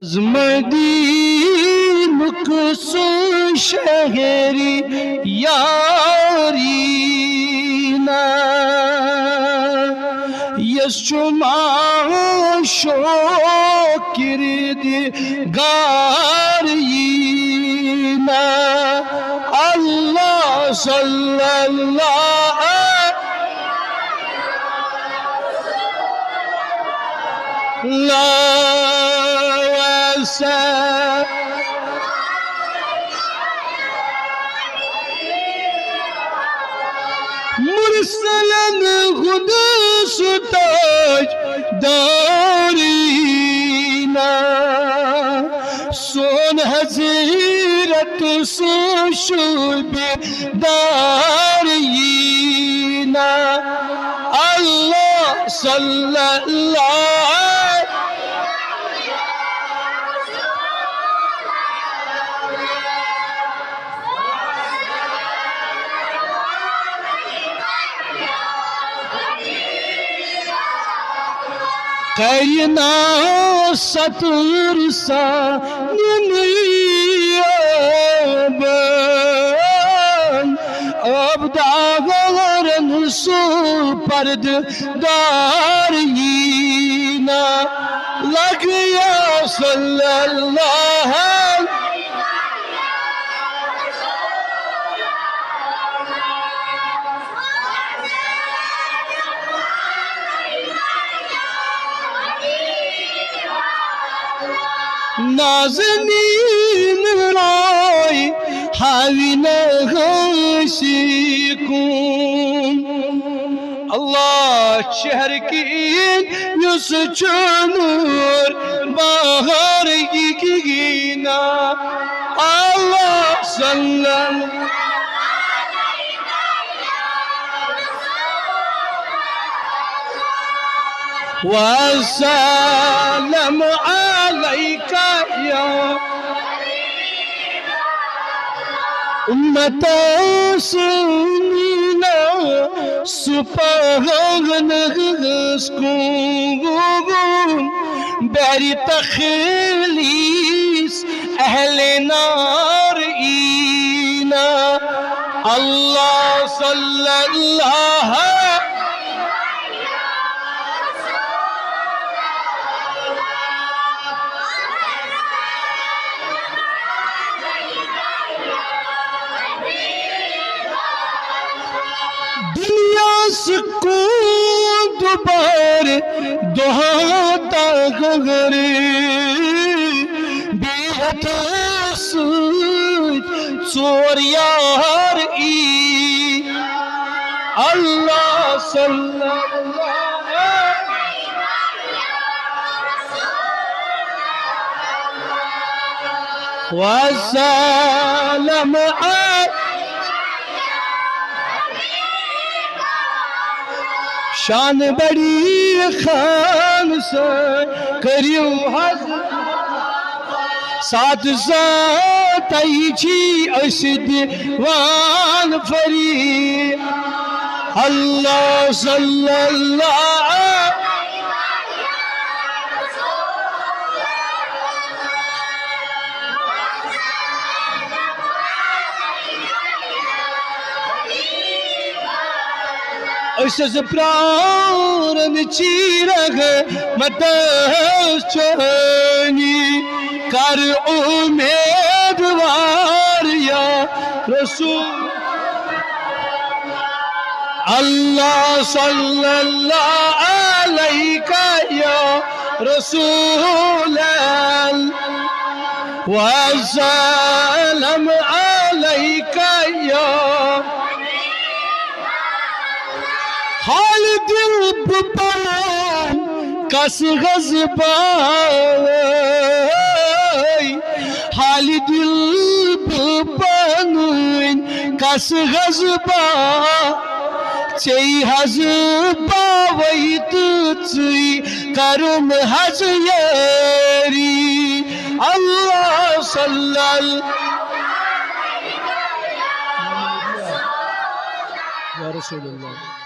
مدینک سو شہری یارینا یس چما شوکرد گارینا اللہ صلی اللہ مرسلن قدس تاج دارینا سون حضرت سوشب دارینا اللہ صلی اللہ قینا ستر سا نیابن اب داغرن سو پرد دارینا لگیا صلی اللہ نازنین رائی حاوی نغشکون اللہ چہر کی یس چنور باہر گینا اللہ صلی اللہ وسلم عليك يا أمة سنينا سبحان غسكون باري تخليص أهل نار إينا الله صلى الله سکون دوبار دہاتا گھری بیہت سوچ چور یار ای اللہ صلی اللہ وسلم شان بڑی خان سے کریو حضرت ساتھ ساتھ ایچی اسد وان فری اللہ صلی اللہ اسس پرارن چیرغ متس چانی کر امیدوار یا رسول اللہ صلی اللہ علیہ یا رسول وسلم علیہ یا حال دل بپان کس غزبائی حال دل بپان کس غزبائی چی حزباوی تچی کرن حز یاری اللہ صلی اللہ یا رسول اللہ